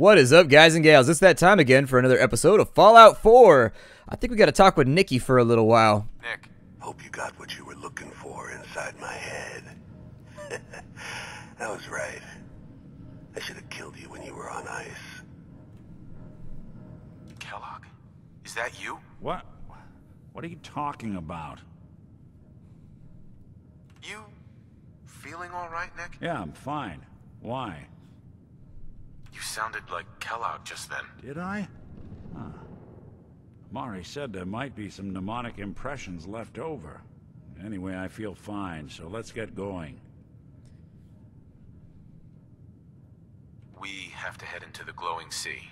What is up, guys and gals? It's that time again for another episode of Fallout 4. I think we got to talk with Nikki for a little while. Nick. Hope you got what you were looking for inside my head. I was right. I should have killed you when you were on ice. Kellogg. Is that you? What? What are you talking about? You feeling all right, Nick? Yeah, I'm fine. Why? You sounded like Kellogg just then. Did I? Huh. Mari said there might be some mnemonic impressions left over. Anyway, I feel fine, so let's get going. We have to head into the glowing sea.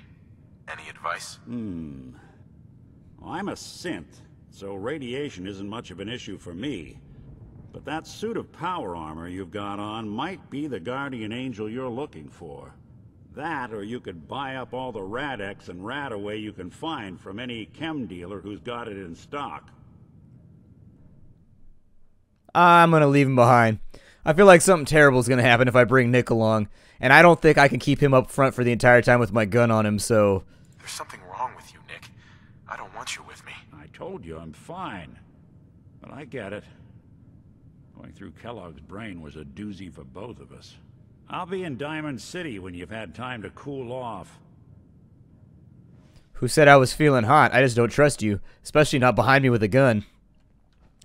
Any advice? Well, I'm a synth, so radiation isn't much of an issue for me. But that suit of power armor you've got on might be the guardian angel you're looking for. That, or you could buy up all the Rad-X and Rad-Away you can find from any chem dealer who's got it in stock. I'm going to leave him behind. I feel like something terrible is going to happen if I bring Nick along, and I don't think I can keep him up front for the entire time with my gun on him, so... There's something wrong with you, Nick. I don't want you with me. I told you I'm fine. But I get it. Going through Kellogg's brain was a doozy for both of us. I'll be in Diamond City when you've had time to cool off. Who said I was feeling hot? I just don't trust you, especially not behind me with a gun.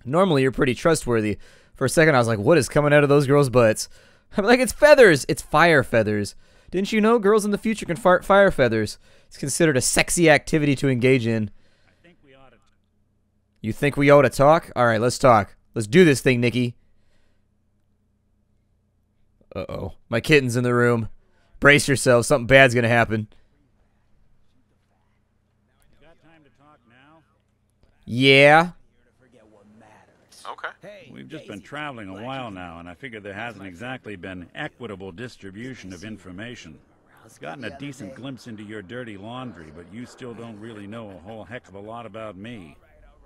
Normally, you're pretty trustworthy. For a second, I was like, what is coming out of those girls' butts? I'm like, it's feathers! It's fire feathers. Didn't you know girls in the future can fart fire feathers? It's considered a sexy activity to engage in. You think we ought to talk? Alright, let's talk. Let's do this thing, Nikki. Uh-oh. My kitten's in the room. Brace yourself. Something bad's gonna happen. You got time to talk now? Yeah. Okay. We've just been traveling a while now, and I figure there hasn't exactly been equitable distribution of information. I've gotten a decent glimpse into your dirty laundry, but you still don't really know a whole heck of a lot about me.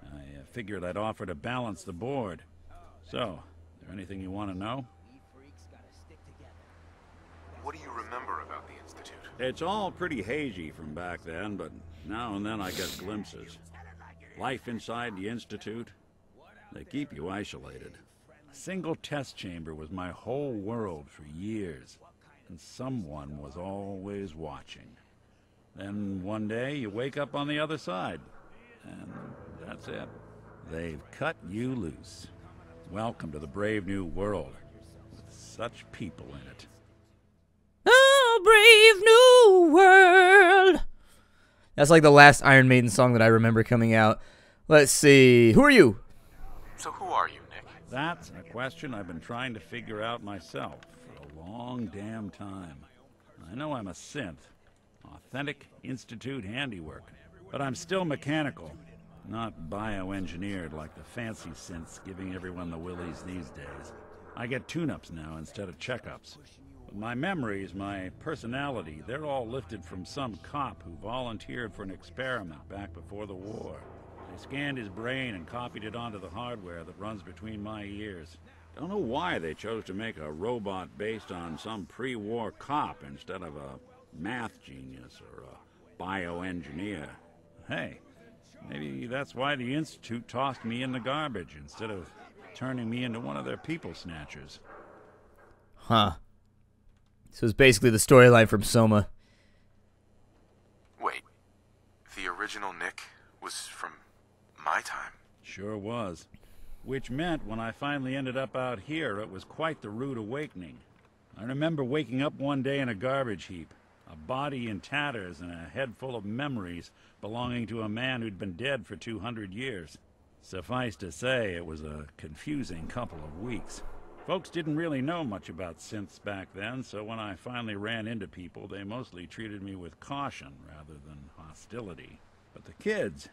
I figured I'd offer to balance the board. So, is there anything you want to know? What do you remember about the Institute? It's all pretty hazy from back then, but now and then I get glimpses. Life inside the Institute, they keep you isolated. A single test chamber was my whole world for years, and someone was always watching. Then one day you wake up on the other side, and that's it. They've cut you loose. Welcome to the brave new world, with such people in it. Oh, brave new world. That's like the last Iron Maiden song that I remember coming out. Let's see. Who are you? So who are you, Nick? That's a question I've been trying to figure out myself for a long damn time. I know I'm a synth, authentic Institute handiwork, but I'm still mechanical, not bioengineered like the fancy synths giving everyone the willies these days. I get tune-ups now instead of checkups. But my memories, my personality, they're all lifted from some cop who volunteered for an experiment back before the war. They scanned his brain and copied it onto the hardware that runs between my ears. Don't know why they chose to make a robot based on some pre-war cop instead of a math genius or a bioengineer. Hey, maybe that's why the Institute tossed me in the garbage instead of turning me into one of their people snatchers. Huh. So it's basically the storyline from Soma. Wait. The original Nick was from my time? Sure was. Which meant when I finally ended up out here, it was quite the rude awakening. I remember waking up one day in a garbage heap, a body in tatters and a head full of memories belonging to a man who'd been dead for 200 years. Suffice to say, it was a confusing couple of weeks. Folks didn't really know much about synths back then, so when I finally ran into people, they mostly treated me with caution rather than hostility. But the kids,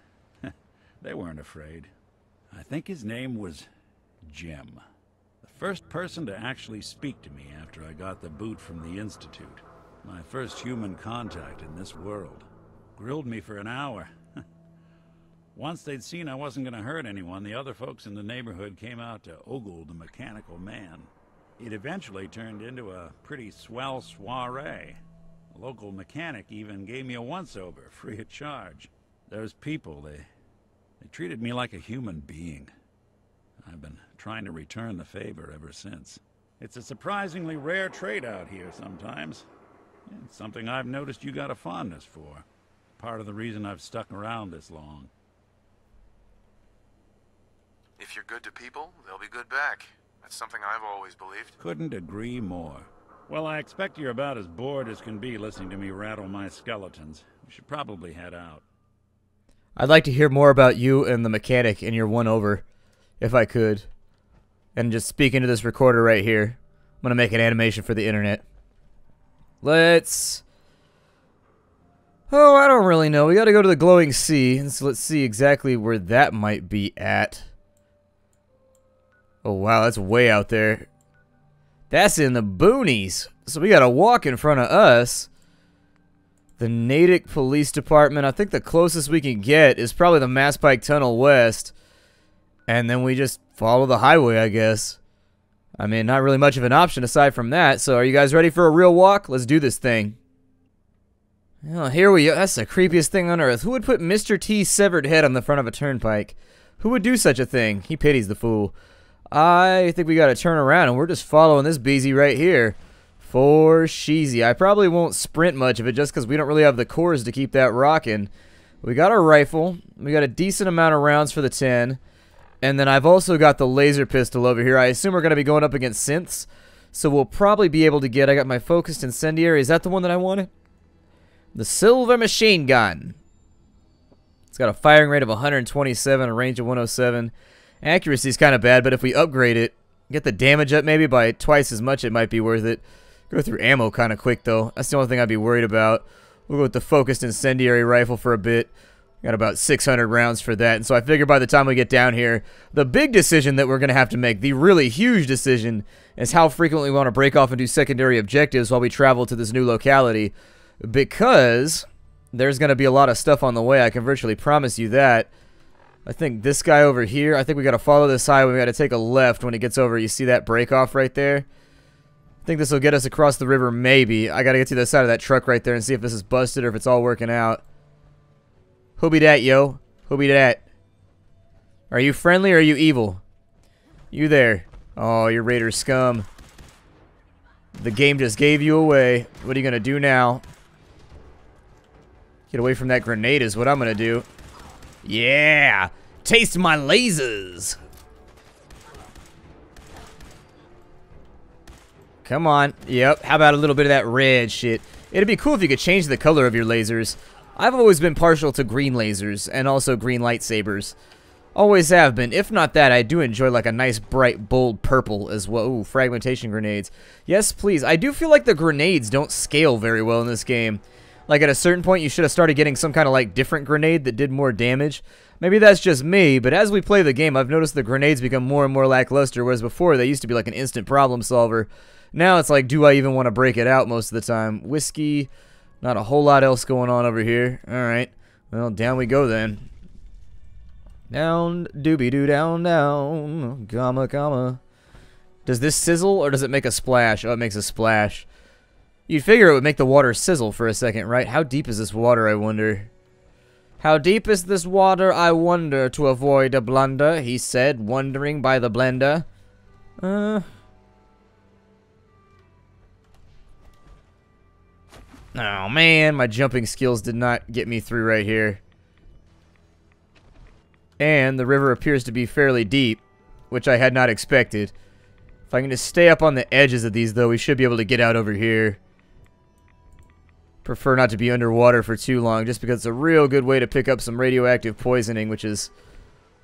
they weren't afraid. I think his name was Jim. The first person to actually speak to me after I got the boot from the Institute. My first human contact in this world. Grilled me for an hour. Once they'd seen I wasn't going to hurt anyone, the other folks in the neighborhood came out to ogle the mechanical man. It eventually turned into a pretty swell soiree. A local mechanic even gave me a once-over, free of charge. Those people, they treated me like a human being. I've been trying to return the favor ever since. It's a surprisingly rare trait out here sometimes. It's something I've noticed you got a fondness for. Part of the reason I've stuck around this long. If you're good to people, they'll be good back. That's something I've always believed. Couldn't agree more. Well, I expect you're about as bored as can be listening to me rattle my skeletons. We should probably head out. I'd like to hear more about you and the mechanic and your one-over, if I could. And just speak into this recorder right here. I'm going to make an animation for the internet. Let's... Oh, I don't really know. We got to go to the glowing sea. And so let's see exactly where that might be at. Oh, wow, that's way out there. That's in the boonies. So we got to walk in front of us. The Natick Police Department. I think the closest we can get is probably the Mass Pike Tunnel West. And then we just follow the highway, I guess. I mean, not really much of an option aside from that. So are you guys ready for a real walk? Let's do this thing. Oh, here we go. That's the creepiest thing on earth. Who would put Mr. T's severed head on the front of a turnpike? Who would do such a thing? He pities the fool. I think we got to turn around, and we're just following this beezy right here. For sheezy. I probably won't sprint much of it just because we don't really have the cores to keep that rocking. We got our rifle. We got a decent amount of rounds for the 10. And then I've also got the laser pistol over here. I assume we're going to be going up against synths. So we'll probably be able to get... I got my focused incendiary. Is that the one that I wanted? The silver machine gun. It's got a firing rate of 127, a range of 107. Accuracy is kind of bad, but if we upgrade it, get the damage up maybe by twice as much, it might be worth it. Go through ammo kind of quick, though. That's the only thing I'd be worried about. We'll go with the focused incendiary rifle for a bit. Got about 600 rounds for that. And so I figure by the time we get down here, the big decision that we're going to have to make, the really huge decision, is how frequently we want to break off and do secondary objectives while we travel to this new locality. Because there's going to be a lot of stuff on the way. I can virtually promise you that. I think this guy over here, I think we got to follow this highway. We got to take a left when it gets over. You see that break off right there? I think this will get us across the river, maybe. I got to get to the side of that truck right there and see if this is busted or if it's all working out. Who be that, yo? Who be that? Are you friendly or are you evil? You there. Oh, you're Raider scum. The game just gave you away. What are you going to do now? Get away from that grenade is what I'm going to do. Yeah! Taste my lasers! Come on. Yep. How about a little bit of that red shit? It'd be cool if you could change the color of your lasers. I've always been partial to green lasers and also green lightsabers. Always have been. If not that, I do enjoy like a nice bright bold purple as well. Ooh, fragmentation grenades. Yes, please. I do feel like the grenades don't scale very well in this game. Like at a certain point you should have started getting some kind of like different grenade that did more damage. Maybe that's just me, but as we play the game I've noticed the grenades become more and more lackluster, whereas before they used to be like an instant problem solver. Now it's like, do I even want to break it out most of the time? Whiskey, not a whole lot else going on over here. Alright, well down we go then. Down, doobie-doo, down, down, comma, comma. Does this sizzle or does it make a splash? Oh, it makes a splash. You'd figure it would make the water sizzle for a second, right? How deep is this water, I wonder? How deep is this water, I wonder, to avoid a blunder, he said, wondering by the blender. Oh, man, my jumping skills did not get me through right here. And the river appears to be fairly deep, which I had not expected. If I can just stay up on the edges of these, though, we should be able to get out over here. Prefer not to be underwater for too long, just because it's a real good way to pick up some radioactive poisoning, which is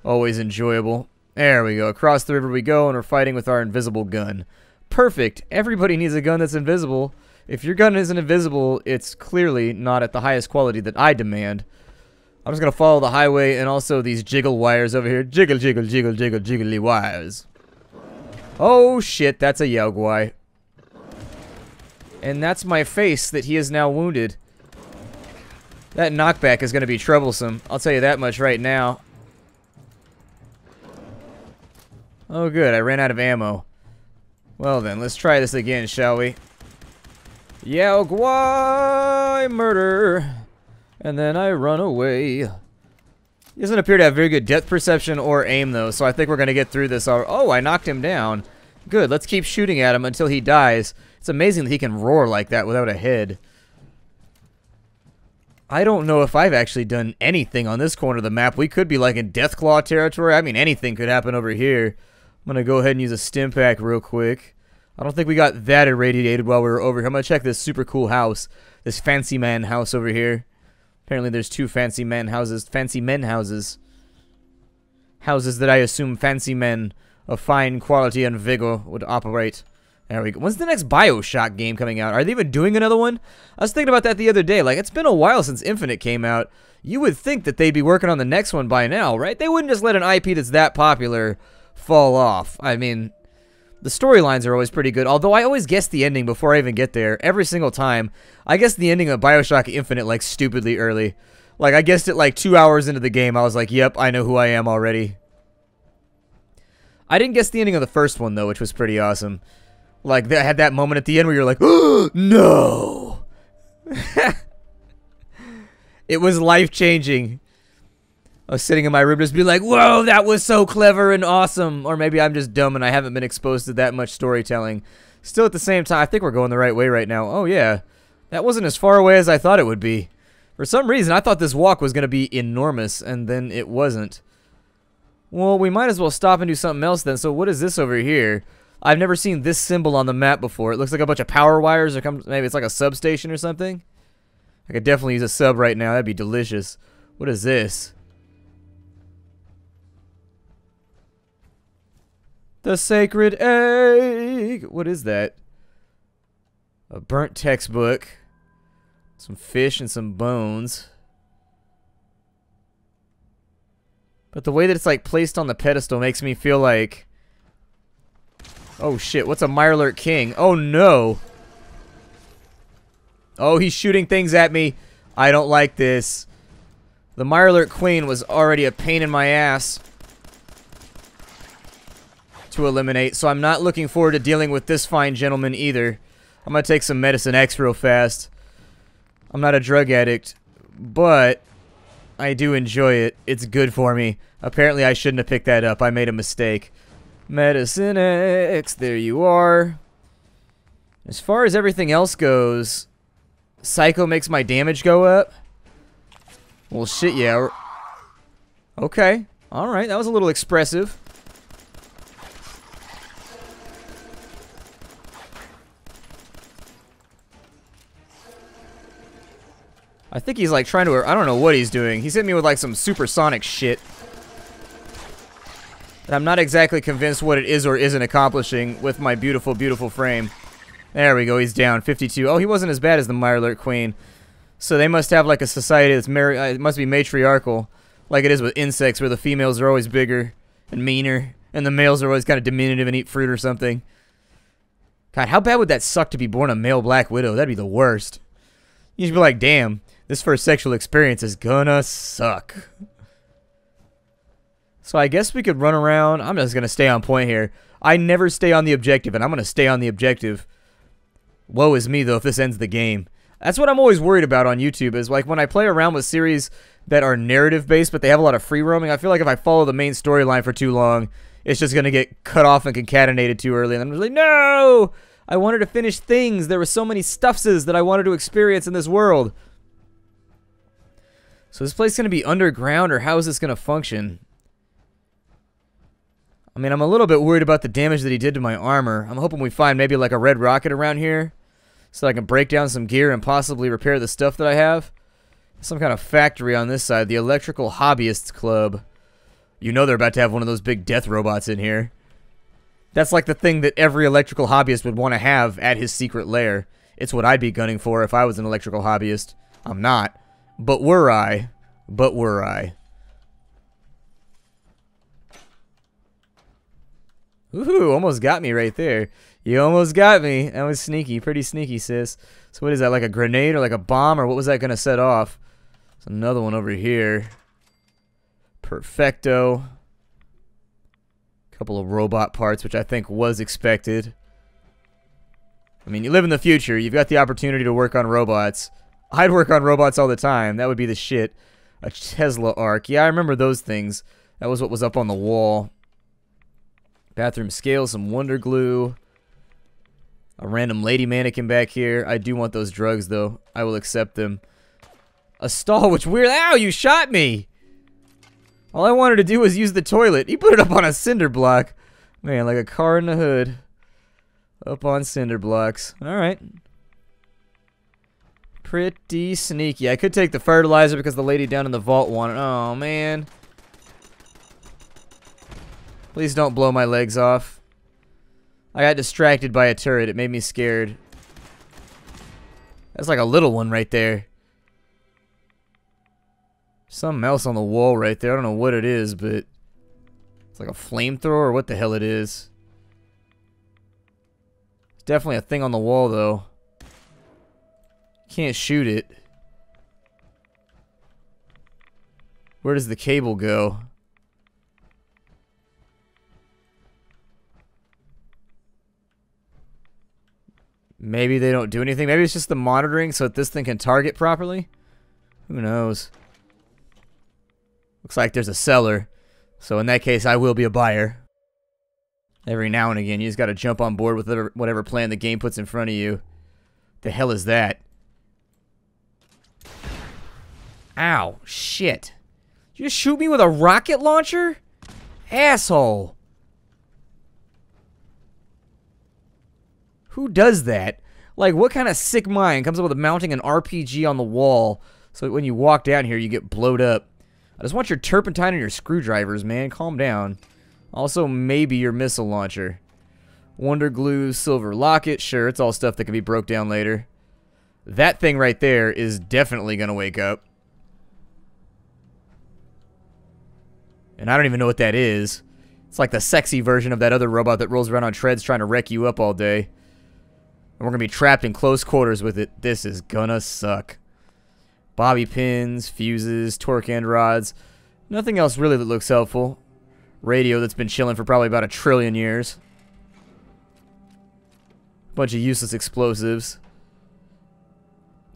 always enjoyable. There we go. Across the river we go, and we're fighting with our invisible gun. Perfect. Everybody needs a gun that's invisible. If your gun isn't invisible, it's clearly not at the highest quality that I demand. I'm just going to follow the highway and also these jiggle wires over here. Jiggle, jiggle, jiggle, jiggle, jiggly wires. Oh, shit. That's a Yaogwai. And that's my face that he is now wounded. That knockback is going to be troublesome. I'll tell you that much right now. Oh, good. I ran out of ammo. Well, then. Let's try this again, shall we? Yeah, why murder? And then I run away. He doesn't appear to have very good depth perception or aim, though, so I think we're going to get through this. Oh, I knocked him down. Good, let's keep shooting at him until he dies. It's amazing that he can roar like that without a head. I don't know if I've actually done anything on this corner of the map. We could be like in Deathclaw territory. I mean, anything could happen over here. I'm going to go ahead and use a stim pack real quick. I don't think we got that irradiated while we were over here. I'm going to check this super cool house. This fancy man house over here. Apparently there's two fancy men houses. Fancy men houses. Houses that I assume fancy men of fine quality and vigor would operate. There we go. When's the next Bioshock game coming out? Are they even doing another one? I was thinking about that the other day. Like, it's been a while since Infinite came out. You would think that they'd be working on the next one by now, right? They wouldn't just let an IP that's that popular fall off. I mean, the storylines are always pretty good, although I always guess the ending before I even get there. Every single time. I guessed the ending of Bioshock Infinite, like, stupidly early. Like, I guessed it, like, 2 hours into the game. I was like, yep, I know who I am already. I didn't guess the ending of the first one, though, which was pretty awesome. Like, they had that moment at the end where you're like, oh, no! It was life-changing. I was sitting in my room just being like, whoa, that was so clever and awesome. Or maybe I'm just dumb and I haven't been exposed to that much storytelling. Still at the same time, I think we're going the right way right now. Oh, yeah. That wasn't as far away as I thought it would be. For some reason, I thought this walk was going to be enormous, and then it wasn't. Well, we might as well stop and do something else then. So what is this over here? I've never seen this symbol on the map before. It looks like a bunch of power wires, or maybe it's like a substation or something. I could definitely use a sub right now. That'd be delicious. What is this? The sacred egg. What is that? A burnt textbook. Some fish and some bones. But the way that it's like placed on the pedestal makes me feel like... Oh shit, what's a Mirelurk King? Oh no! Oh, he's shooting things at me. I don't like this. The Mirelurk Queen was already a pain in my ass to eliminate, so I'm not looking forward to dealing with this fine gentleman either. I'm gonna take some Medicine X real fast. I'm not a drug addict, but I do enjoy it. It's good for me. Apparently I shouldn't have picked that up. I made a mistake. Medicine X, there you are. As far as everything else goes, Psycho makes my damage go up. Well, shit, yeah. Okay. Alright, that was a little expressive. I think he's like trying to... I don't know what he's doing. He's hitting me with like some supersonic shit. And I'm not exactly convinced what it is or isn't accomplishing with my beautiful, beautiful frame. There we go. He's down. 52. Oh, he wasn't as bad as the Mirelurk Queen. So they must have like a society that's... it must be matriarchal. Like it is with insects where the females are always bigger and meaner. And the males are always kind of diminutive and eat fruit or something. God, how bad would that suck to be born a male Black Widow? That'd be the worst. You'd be like, damn. This first sexual experience is gonna suck. So I guess we could run around. I'm just gonna stay on point here. I never stay on the objective, and I'm gonna stay on the objective. Woe is me, though, if this ends the game. That's what I'm always worried about on YouTube, is like when I play around with series that are narrative-based, but they have a lot of free roaming, I feel like if I follow the main storyline for too long, it's just gonna get cut off and concatenated too early, and I'm just like, no! I wanted to finish things. There were so many stuffses that I wanted to experience in this world. So this place going to be underground, or how is this going to function? I mean, I'm a little bit worried about the damage that he did to my armor. I'm hoping we find maybe like a red rocket around here, so I can break down some gear and possibly repair the stuff that I have. Some kind of factory on this side. The Electrical Hobbyists Club. You know they're about to have one of those big death robots in here. That's like the thing that every electrical hobbyist would want to have at his secret lair. It's what I'd be gunning for if I was an electrical hobbyist. I'm not. But were I. But were I. Ooh, almost got me right there. You almost got me. That was sneaky. Pretty sneaky, sis. So what is that, like a grenade or like a bomb? Or what was that going to set off? There's another one over here. Perfecto. Couple of robot parts, which I think was expected. I mean, you live in the future. You've got the opportunity to work on robots. I'd work on robots all the time. That would be the shit. A Tesla arc. Yeah, I remember those things. That was what was up on the wall. Bathroom scale, some Wonder Glue. A random lady mannequin back here. I do want those drugs, though. I will accept them. A stall, which weird. Ow, you shot me! All I wanted to do was use the toilet. He put it up on a cinder block. Man, like a car in the hood. Up on cinder blocks. Alright. Pretty sneaky. I could take the fertilizer because the lady down in the vault wanted. Oh, man. Please don't blow my legs off. I got distracted by a turret. It made me scared. That's like a little one right there. Something else on the wall right there. I don't know what it is, but it's like a flamethrower or what the hell it is. It's definitely a thing on the wall, though. Can't shoot it. Where does the cable go? Maybe they don't do anything. Maybe it's just the monitoring so that this thing can target properly. Who knows? Looks like there's a seller. So in that case, I will be a buyer. Every now and again, you just got to jump on board with whatever plan the game puts in front of you. The hell is that? Ow, shit. Did you just shoot me with a rocket launcher? Asshole. Who does that? Like, what kind of sick mind comes up with mounting an RPG on the wall so that when you walk down here, you get blowed up? I just want your turpentine and your screwdrivers, man. Calm down. Also, maybe your missile launcher. Wonder Glue, silver locket. Sure, it's all stuff that can be broke down later. That thing right there is definitely going to wake up. And I don't even know what that is. It's like the sexy version of that other robot that rolls around on treads trying to wreck you up all day. And we're going to be trapped in close quarters with it. This is gonna suck. Bobby pins, fuses, torque end rods. Nothing else really that looks helpful. Radio that's been chilling for probably about 1 trillion years. Bunch of useless explosives.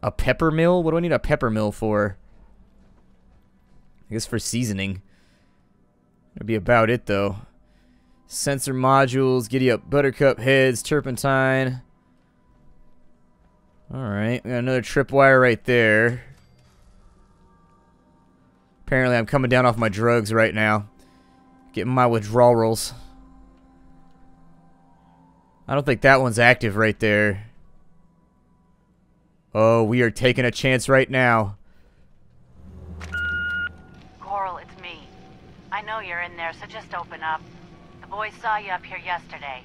A pepper mill? What do I need a pepper mill for? I guess for seasoning. That'd be about it, though. Sensor modules, giddy up buttercup heads, turpentine. Alright, we got another tripwire right there. Apparently I'm coming down off my drugs right now. Getting my withdrawals. I don't think that one's active right there. Oh, we are taking a chance right now. Coral, it's me. I know you're in there, so just open up. The boys saw you up here yesterday.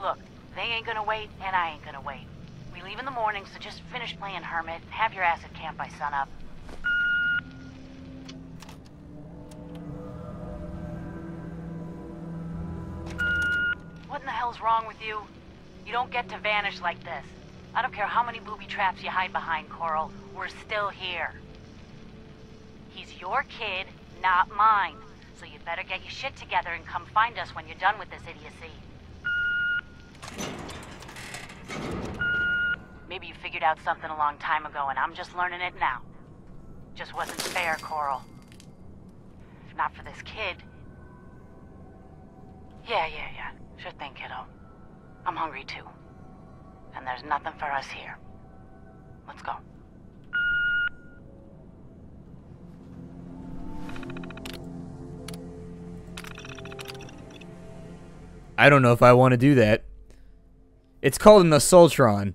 Look, they ain't gonna wait, and I ain't gonna wait. We leave in the morning, so just finish playing Hermit and have your ass at camp by sunup. What in the hell's wrong with you? You don't get to vanish like this. I don't care how many booby traps you hide behind, Coral. We're still here. He's your kid, not mine. So you better get your shit together and come find us when you're done with this idiocy. Maybe you figured out something a long time ago and I'm just learning it now. Just wasn't fair, Coral. If not for this kid. Yeah. Sure thing, kiddo. I'm hungry too. And there's nothing for us here. Let's go. I don't know if I want to do that. It's called an Assaultron.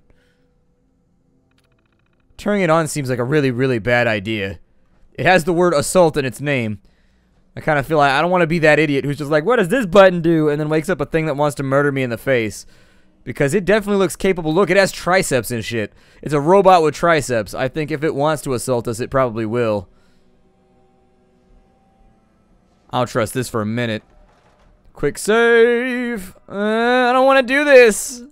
Turning it on seems like a really, really bad idea. It has the word assault in its name. I kind of feel like I don't want to be that idiot who's just like, what does this button do? And then wakes up a thing that wants to murder me in the face. Because it definitely looks capable. Look, it has triceps and shit. It's a robot with triceps. I think if it wants to assault us, it probably will. I'll trust this for a minute. Quick save. I don't want to do this.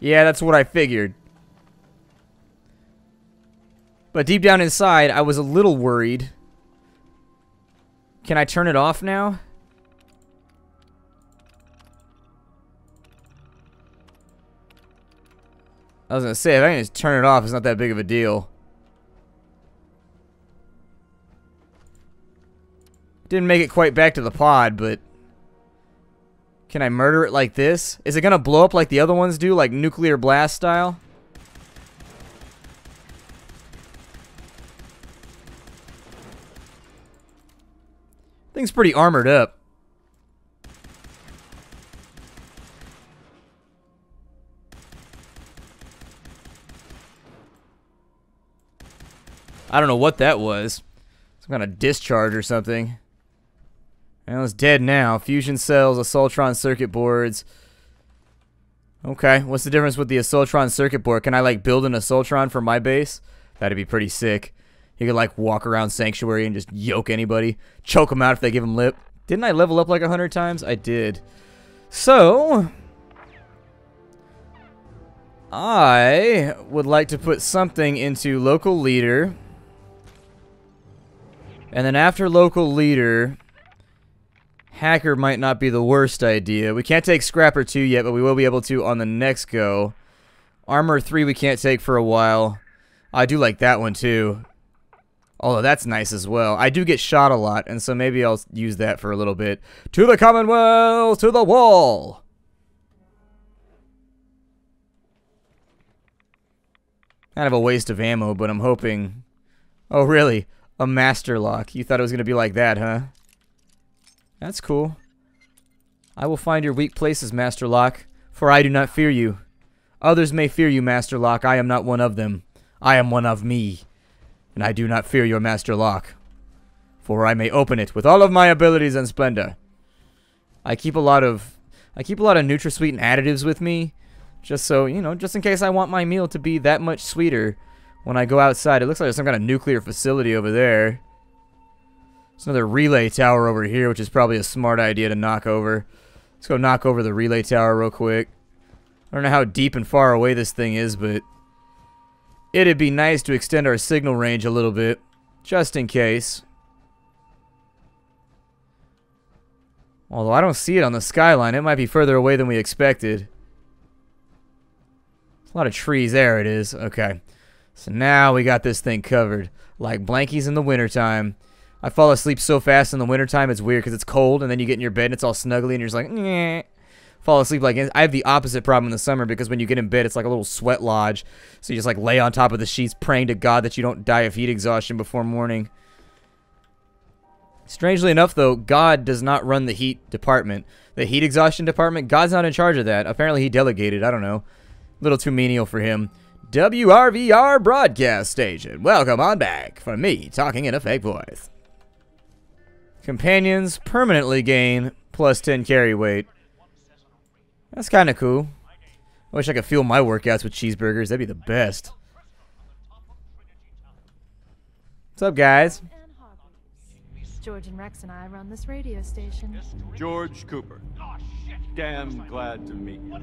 Yeah, that's what I figured. But deep down inside, I was a little worried. Can I turn it off now? I was gonna say, if I can just turn it off, it's not that big of a deal. Didn't make it quite back to the pod, but... Can I murder it like this? Is it gonna blow up like the other ones do, like nuclear blast style? Thing's pretty armored up. I don't know what that was. Some kind of discharge or something. Well, it's dead now. Fusion cells, Assaultron circuit boards. Okay, what's the difference with the Assaultron circuit board? Can I, like, build an Assaultron for my base? That'd be pretty sick. You could, like, walk around Sanctuary and just yoke anybody. Choke them out if they give them lip. Didn't I level up like 100 times? I did. So... I would like to put something into local leader. And then after local leader, hacker might not be the worst idea. We can't take Scrapper 2 yet, but we will be able to on the next go. Armor 3 we can't take for a while. I do like that one too. Although that's nice as well. I do get shot a lot, and so maybe I'll use that for a little bit. To the Commonwealth! To the wall! Kind of a waste of ammo, but I'm hoping... Oh, really? A Master Lock. You thought it was going to be like that, huh? That's cool. I will find your weak places, Master Lock, for I do not fear you. Others may fear you, Master Lock. I am not one of them. I am one of me. And I do not fear your Master Lock, for I may open it with all of my abilities and splendor. I keep a lot of NutraSweet and additives with me, just so, you know, just in case I want my meal to be that much sweeter when I go outside. It looks like there's some kind of nuclear facility over there. There's another relay tower over here, which is probably a smart idea to knock over. Let's go knock over the relay tower real quick. I don't know how deep and far away this thing is, but it'd be nice to extend our signal range a little bit, just in case. Although I don't see it on the skyline. It might be further away than we expected. There's a lot of trees. There it is. Okay. So now we got this thing covered. Like blankies in the wintertime. I fall asleep so fast in the wintertime, it's weird because it's cold, and then you get in your bed and it's all snuggly, and you're just like, nyeh. Fall asleep like... I have the opposite problem in the summer because when you get in bed, it's like a little sweat lodge. So you just like lay on top of the sheets praying to God that you don't die of heat exhaustion before morning. Strangely enough, though, God does not run the heat department. The heat exhaustion department, God's not in charge of that. Apparently he delegated. I don't know. A little too menial for him. WRVR broadcast station. Welcome on back from me talking in a fake voice. Companions permanently gain plus 10 carry weight. That's kind of cool. I wish I could fuel my workouts with cheeseburgers. That'd be the best. What's up, guys? George and Rex and I run this radio station. George Cooper. Damn glad to meet you.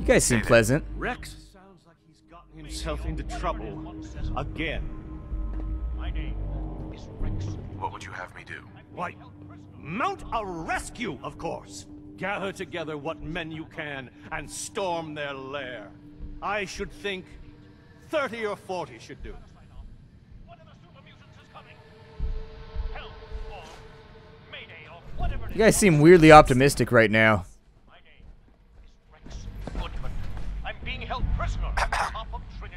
You guys seem pleasant. Rex sounds like he's gotten himself into trouble again. What would you have me do? Why, mount a rescue, of course. Gather together what men you can and storm their lair. I should think 30 or 40 should do. You guys seem weirdly optimistic right now.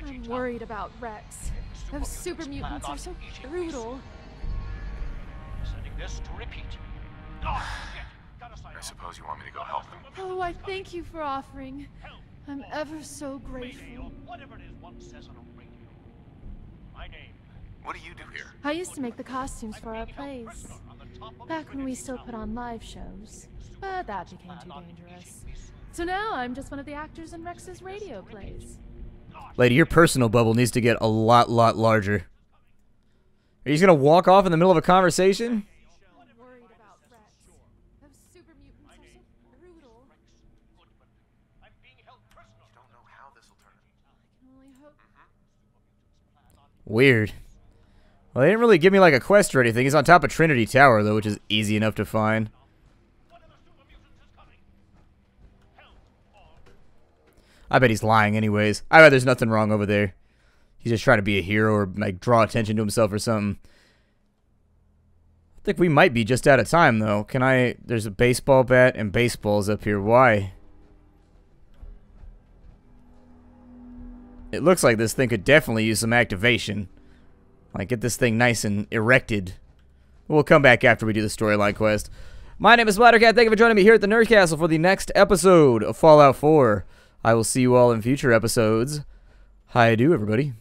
I'm worried about Rex. Those super mutants are so brutal. I suppose you want me to go help him. Oh, I thank you for offering. I'm ever so grateful. What do you do here? I used to make the costumes for our plays. Back when we still put on live shows. But that became too dangerous. So now I'm just one of the actors in Rex's radio plays. Lady, your personal bubble needs to get a lot larger. Are you just gonna walk off in the middle of a conversation? I'm worried about Rex. Those super mutants are so brutal. Weird. Well, they didn't really give me like a quest or anything. He's on top of Trinity Tower, though, which is easy enough to find. I bet he's lying anyways. I bet there's nothing wrong over there. He's just trying to be a hero or like draw attention to himself or something. I think we might be just out of time, though. Can I... There's a baseball bat and baseballs up here. Why? It looks like this thing could definitely use some activation. Like, get this thing nice and erected. We'll come back after we do the storyline quest. My name is Splattercat. Thank you for joining me here at the Nerd Castle for the next episode of Fallout 4. I will see you all in future episodes. Hi-do, everybody.